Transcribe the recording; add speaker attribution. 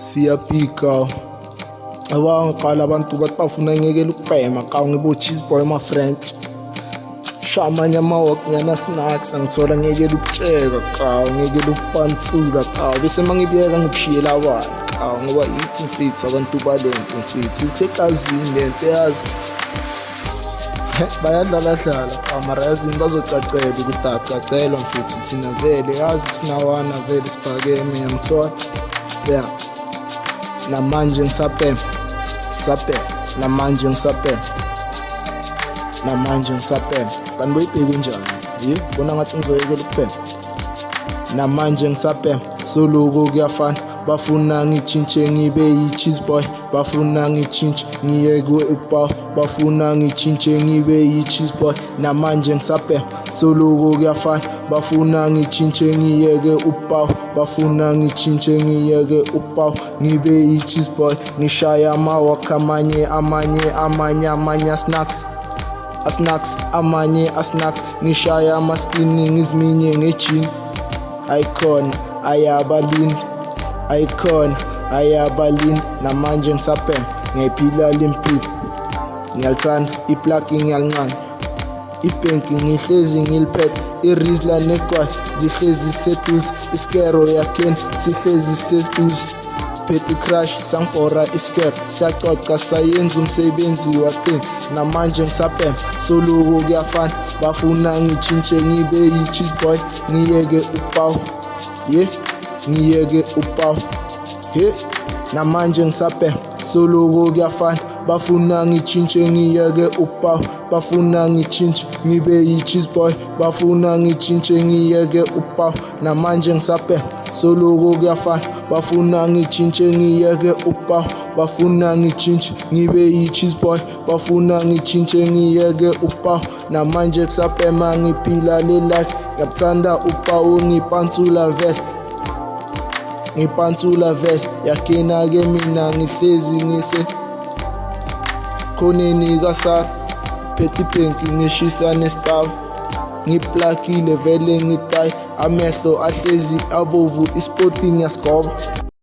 Speaker 1: Siyapika abangiqala abantu bathi bafuna ngiyekela ukubhema ka ngibo cheese boy my friends shamanya amawok nyana snacks angithola ngiyekela ukutsheka ka ngiyekela ukupantsula ka bese mangibiyeka ngikushiyela abantu ka ngoba ithi mfethu abantu balento mfethu ithe kazini lento yazi bayadlala mara yazini bazocacela ukuthi acacela mfethu thina vele yazi sinawana vele siphakeme ngiyamthola yeah namanje ngisaphe namanje ngisaphe kanti boyibheke njani bona ngathi ngizoyekela ukuphela namanje ngisaphe soloku kuyafana bafuna ngitshintshe ngibe yi-cheese boy bafuna ngitshintshe ngiyeke upaw bafuna ngitshintshe ngibe yi-cheese boy namanje ngisaphe soloku kuyafana bafuna ngitshintshe ngiyeke upaw bafuna ngitshintshe ngiyeke upaw ngibe yi-cheese boy ngishaya amawak amanye snacks amanye snacks ngishaya amaskini ngiziminye ngejini ayabalini namanje ngisaphe ngiyaphila lempilo ngiyalithanda iplug ngiyalincane ibhenki ngihlezi ngiliphethe irizla negwazi zihlezi seduze iskero yakheni sihlezi seduze phethe crash sangibhora iskero siyacoca sayenza umsebenzi wathini namanje ngisaphe soloku kuyafana bafuna ngitshintshe ngibe yi-cheese boy ngiyeke upaw ngiyeke upaw namanje ngisaphe soloku kuyafana bafuna ngitshintshe ngiyeke upaw bafuna ngitshintshe ngibe yi-cheese boy bafuna ngitshintshe ngiyeke upaw namanje ngisaphe soloku kuyafana bafuna ngitshintshe ngiyeke upaw bafuna ngitshintshe ngibe yi-cheese boy bafuna ngitshintshe ngiyeke upaw namanje kusaphe mangiphila le life ngiyabuthanda upaw ngipantsula vele yakena-ke mina ngihlezi ngise khoneni kasara phethe ibhenki ngishisa nestavu ngiplakile vele ngitayi amehlo ahlezi abovu ispoti ngiyasigoba